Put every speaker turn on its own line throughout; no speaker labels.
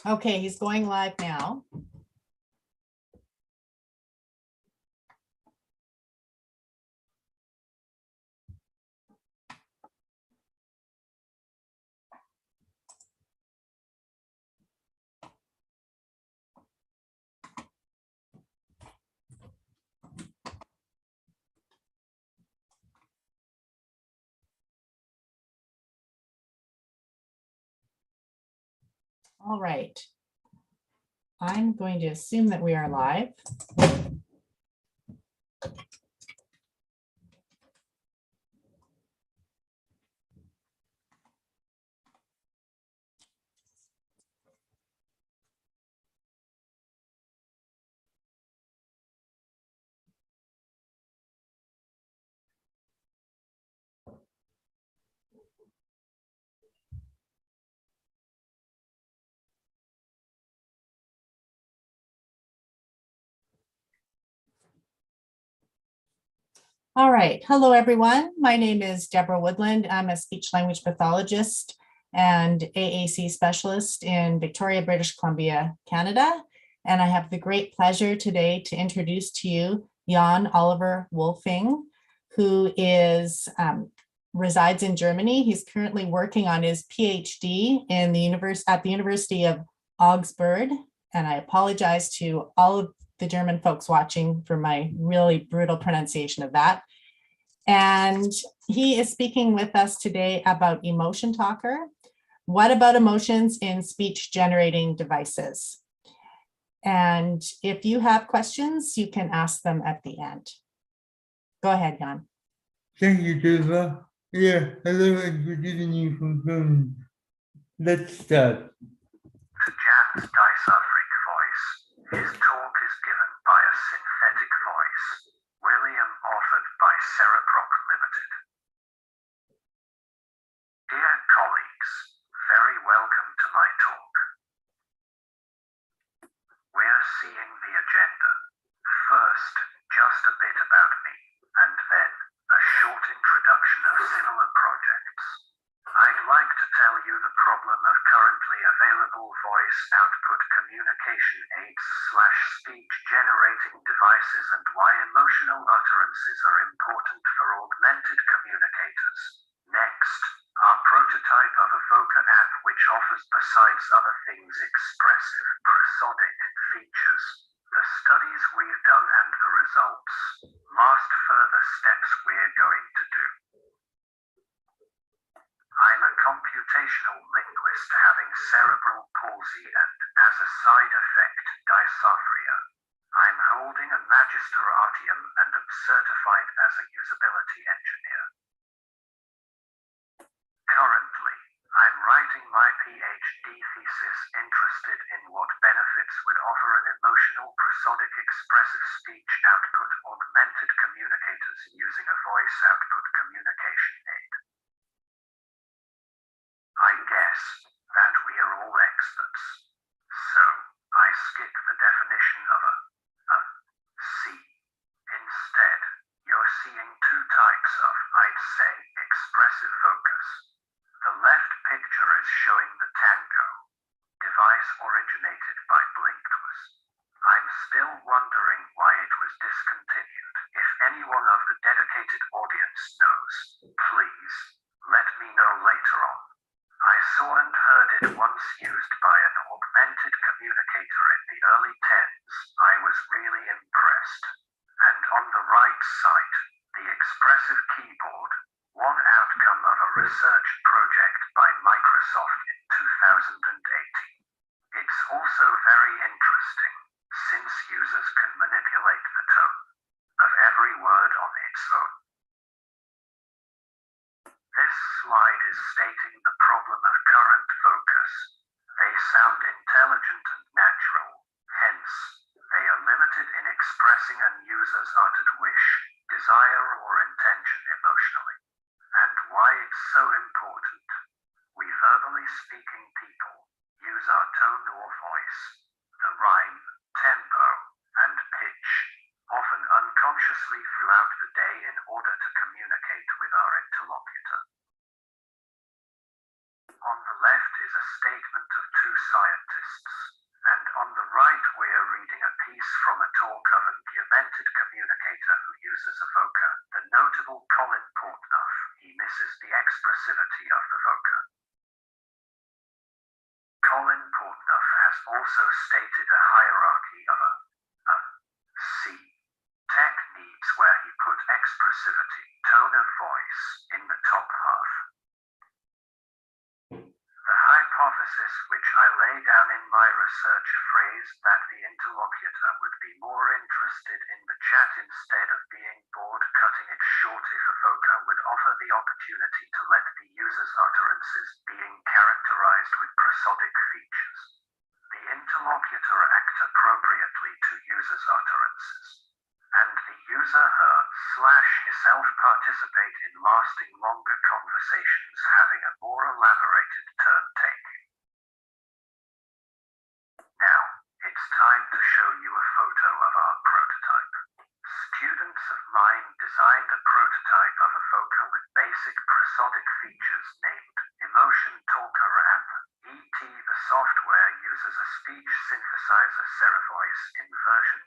Okay, he's going live now. All right. I'm going to assume that we are live. All right. Hello, everyone. My name is Deborah Woodland. I'm a speech language pathologist and AAC specialist in Victoria, British Columbia, Canada. And I have the great pleasure today to introduce to you Jan Oliver Wülfing, who resides in Germany. He's currently working on his PhD in at the University of Augsburg. And I apologize to all of the German folks watching for my really brutal pronunciation of that. And he is speaking with us today about EmotionTalker. What about emotions in speech generating devices? And if you have questions, you can ask them at the end. Go ahead, Jan.
Thank you, Deborah. Yeah, hello and good evening from Germany. Let's start.
To Jan's disophoric voice, his talk is given by a synthetic voice, William, authored by Cereprop Limited. Dear colleagues, very welcome to my talk. We're seeing the agenda. First, just a bit about me, and then a short introduction of similar projects. I'd like to tell you the problem of currently available voice output communication aids / speech generating devices and why emotional utterances are important for augmented communicators. Next, our prototype of a Voca app which offers, besides other things, expressive, prosodic features. The studies we've done and the results. Last further steps we're going to do. I'm a computational linguist having cerebral palsy and, as a side effect, dysarthria. I'm holding a Magister Artium and am certified as a usability engineer. Currently, I'm writing my PhD thesis interested in what benefits would offer an emotional prosodic expressive speech output augmented communicators using a voice output communication aid. I guess that we are all experts, so I skip the definition of a C. Instead, you're seeing two types of, I'd say, expressive focus. The left picture is showing the Tango device originated by Blinkwas. I'm still wondering why it was discontinued. If anyone of the dedicated audience knows, please let me know later on. I saw and heard it once used by an augmented communicator in the early 10s. I was really impressed. And on the right side, the expressive keyboard, one outcome of a research project by Microsoft in 2018. It's also very interesting, since users can manipulate the tone of every word on its own. This slide is stating the problem of current focus. They sound intelligent and natural, hence, they are limited in expressing an user's uttered wish, desire or intention emotionally. And why it's so important. We verbally speaking people use our tone or voice, the rhyme, tempo, and pitch, often unconsciously throughout the day in order to communicate with our interlocutor. On the left is a statement of two scientists, and on the right we are reading a piece from a talk of an augmented communicator who uses a voca, the notable Colin Portnuff. He misses the expressivity of the voca. Colin Portnuff has also stated a hierarchy of C techniques where he put expressivity, tone of voice, in the top half. The hypothesis which I lay down in my research phrased that the interlocutor would be more interested in the chat instead of being bored, cutting it short if a voca would offer the opportunity to let the user's utterances being characterized with prosodic features. The interlocutor act appropriately to user's utterances, and the user her/herself participate in lasting longer conversations, having a more elaborated turn taking. Now, it's time to show you a photo of our prototype. Students of mine designed a prototype of a voca with basic prosodic features named EmotionTalkerApp. ET. The software uses a speech synthesizer Cerevoice in version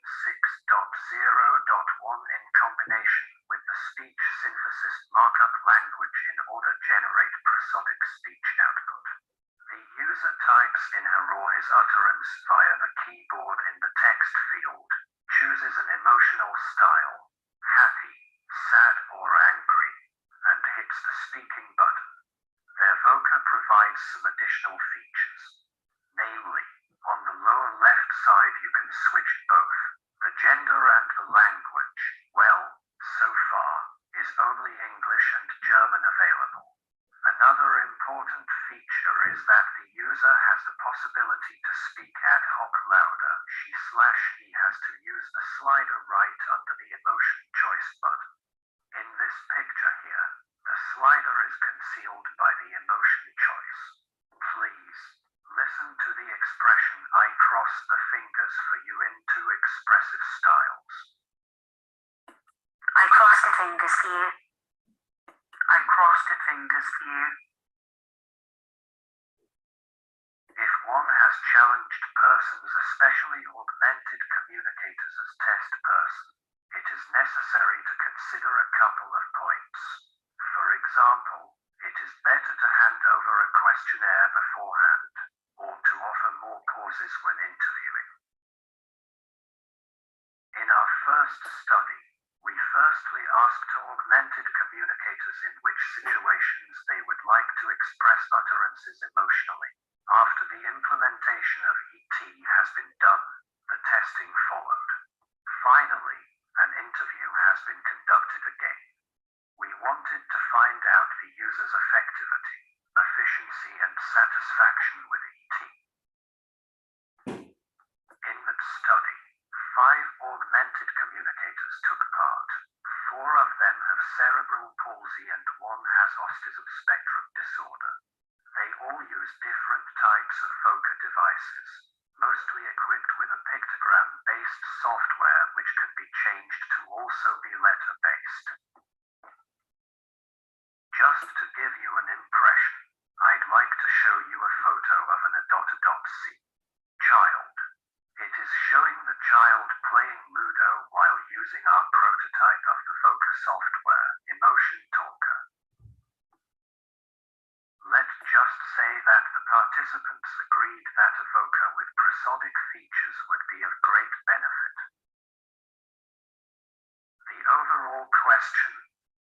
6.0.1 in combination with the speech synthesis markup language in order to generate prosodic speech output. The user types in her or his utterance via the keyboard in the text field, chooses an emotional style, happy, sad or angry, and hits the speaking button. Their voca provides some additional features. Namely, on the lower left side you can switch both the gender and the language. Well, so far, is only English and German available. Another important feature is that the user has the possibility to speak ad hoc louder. She/he has to use the slider right under the emotion choice button. In this picture here, the slider is concealed by the emotion choice. Please, listen to the expression "I cross the fingers for you" in two expressive styles.
I cross the fingers for you. I cross the fingers for you.
If one has challenged persons, especially augmented communicators, as test person, it is necessary to consider a couple of points. For example, it is better to hand over a questionnaire beforehand, or to offer more pauses when interviewing. In our first study, we firstly asked augmented communicators in which situations they would like to express utterances emotionally. After the implementation of ET has been done, the testing followed. Finally, an interview has been conducted again. We wanted to find out the user's effectivity, efficiency and satisfaction with ET. In that study, 5 augmented communicators took part. 4 of them have cerebral palsy and 1 has autism spectrum disorder. They all use different types of voca devices, mostly equipped with a pictogram-based software which can be changed to also be letter-based. Just to give you an impression, I'd like to show you a photo of an A.C. child. It is showing the child playing Ludo while using our prototype of the voca software, EmotionTalker. Let's just say that the participants agreed that a voca with prosodic features would be of great benefit. The overall question,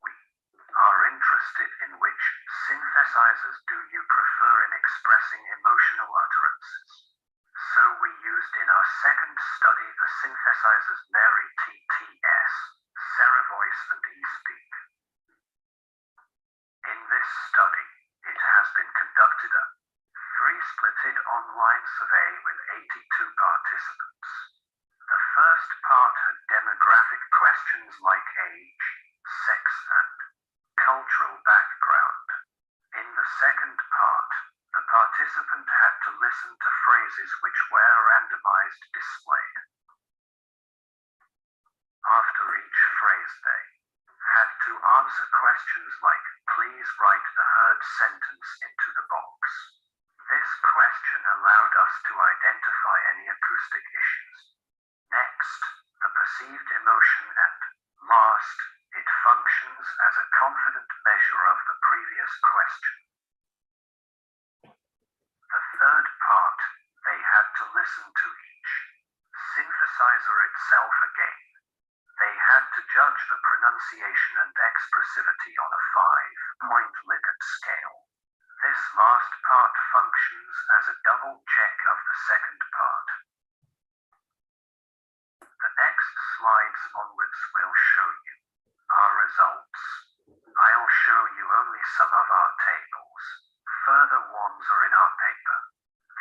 we are interested in which synthesizers do you prefer in expressing emotional utterances. So we used in our second study the synthesizers Mary TTS, Cerevoice and eSpeak. In this study, it has been conducted a 3-splitted online survey with 82 participants. The first part had demographic questions like age, sex and cultural background. In the second part, the participant had to listen to phrases which were randomized displayed. After each phrase they had to answer questions like, please write the heard sentence into the box. linguistic issues. Next, the perceived emotion, and last, it functions as a confident measure of the previous question. The third part, they had to listen to each synthesizer itself again. They had to judge the pronunciation and expressivity on a 5-point Likert scale. This last part functions as a double check of the second part. The next slides onwards will show you our results. I'll show you only some of our tables. Further ones are in our paper.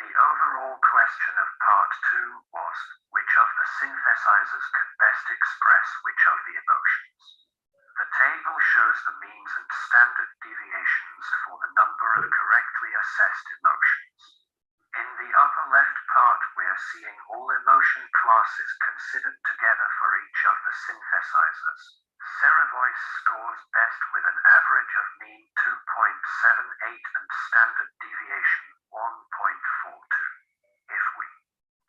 The overall question of part 2 was, which of the synthesizers could best express which of the emotions? The table shows the means and standard deviations for the number of correctly assessed emotions. In the upper left part, we're seeing all emotion classes considered together for each of the synthesizers. Voice scores best with an average of mean 2.78 and standard deviation 1.42. If we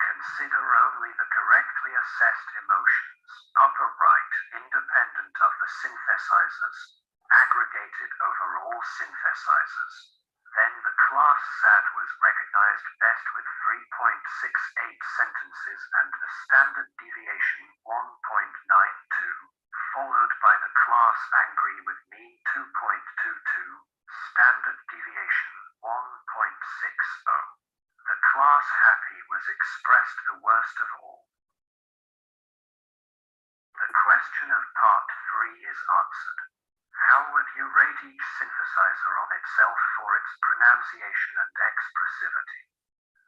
consider only the correctly assessed emotions, upper right, independent of the synthesizers, aggregated over all synthesizers, then the class SAD was recognized best with 3.68 sentences and the standard deviation 1.92. Followed by the class Angry with mean 2.22, standard deviation 1.60. The class Happy was expressed the worst of all. The question of part 3 is answered. How would you rate each synthesizer on itself for its pronunciation and expressivity?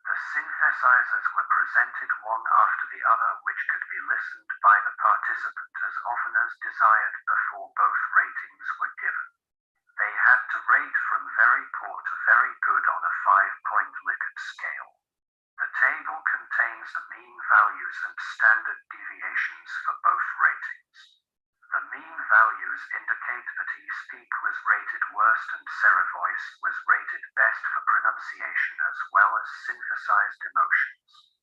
The synthesizers were presented one after the other, which could be listened by the participant as often as desired before both ratings were given. They had to rate from very poor to very good on a 5-point Likert scale. The table contains the mean values and standard deviations for both ratings. The mean values indicate that E-Speak was rated worst and Voice was rated best for pronunciation as well as synthesized emotions.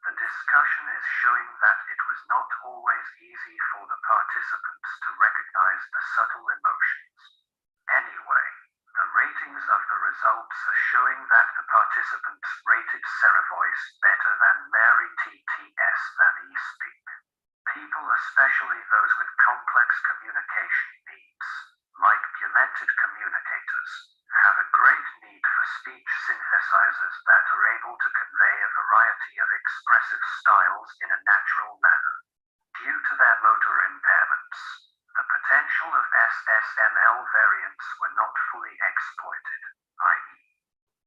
The discussion is showing that it was not always easy for the participants to recognize the subtle emotions. Anyway, the ratings of the results are showing that the participants rated Voice better than Mary TTS than E-Speak. People, especially those with complex communication needs, like augmented communicators, have a great need for speech synthesizers that are able to convey a variety of expressive styles in a natural manner. Due to their motor impairments, the potential of SSML variants were not fully exploited, i.e.,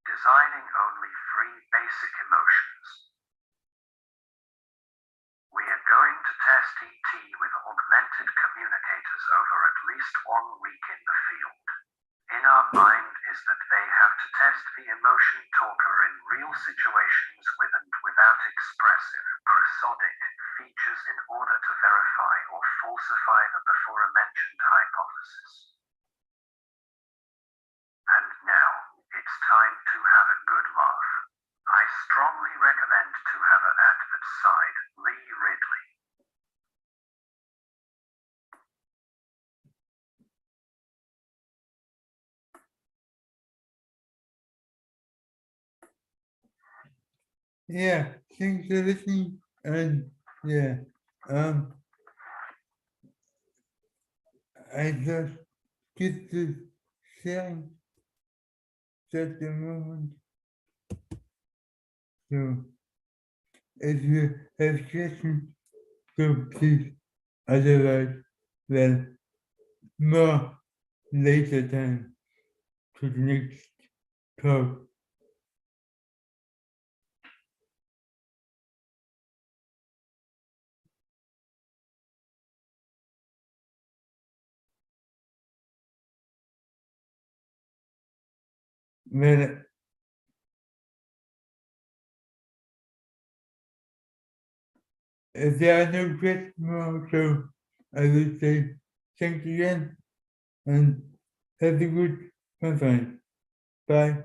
designing only 3 basic emotions. We are going to test ET with augmented communicators over at least 1 week in the field. In our mind is that they have to test the EmotionTalker in real situations with and without expressive, prosodic features in order to verify or falsify the before-mentioned hypothesis. And now, it's time to have a good laugh. I strongly recommend to have an at that side, Lee Ridley.
Yeah, thanks for listening. And yeah, I just get to sharing just a moment. So if you have questions, so please, otherwise, then more later time to the next talk. Well, if there are no questions more, so I will say thanks again and have a good conference. Bye.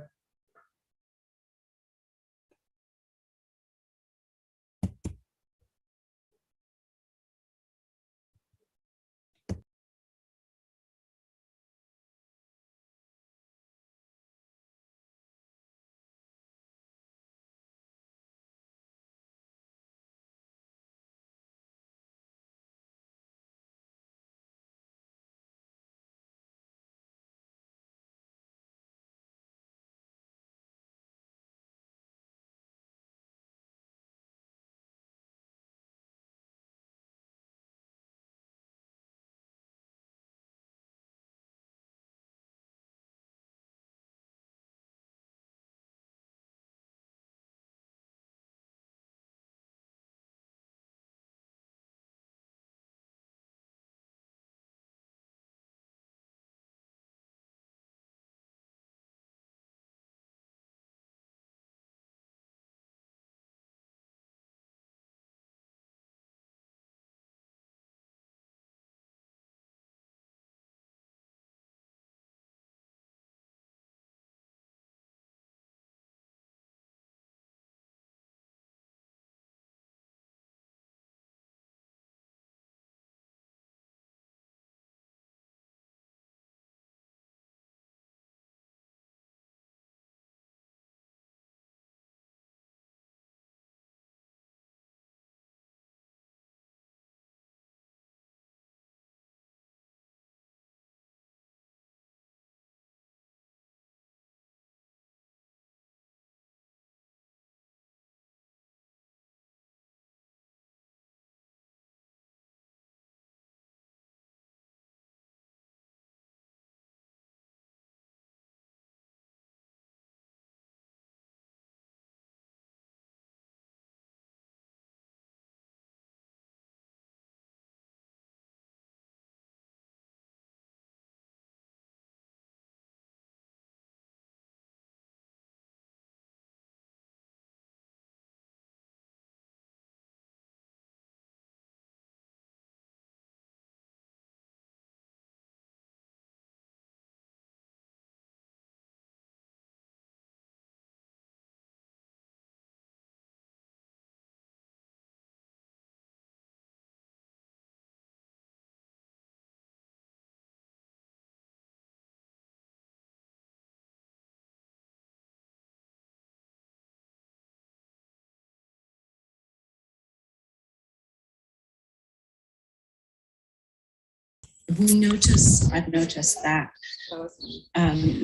I've noticed that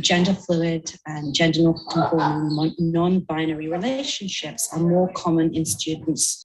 gender fluid and gender non-conforming non-binary relationships are more common in students.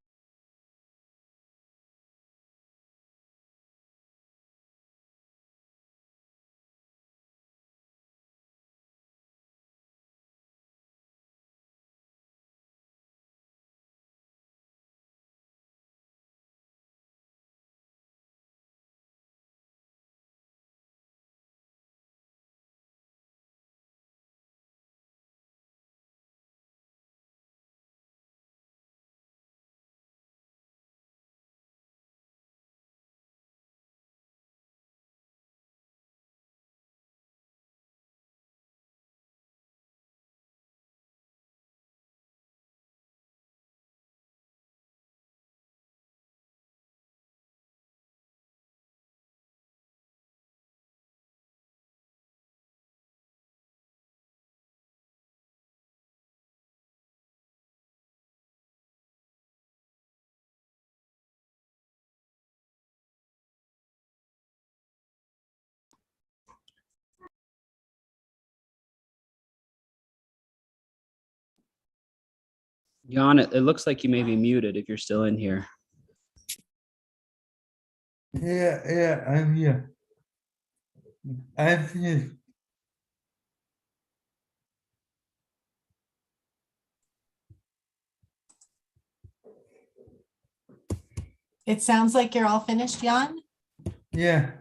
Jan, it looks like you may be muted if you're still in here.
Yeah, I'm here. I'm finished.
It sounds like you're all finished, Jan.
Yeah,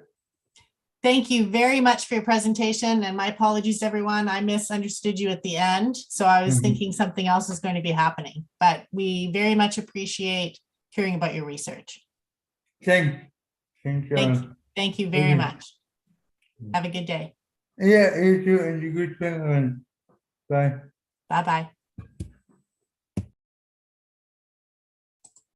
Thank you very much for your presentation, and my apologies, everyone. I misunderstood you at the end, so I was thinking something else is going to be happening, but we very much appreciate hearing about your research.
thank you.
Thank you very much. Have a good day.
Yeah, you too, and you good turnaround. Bye.
Bye-bye.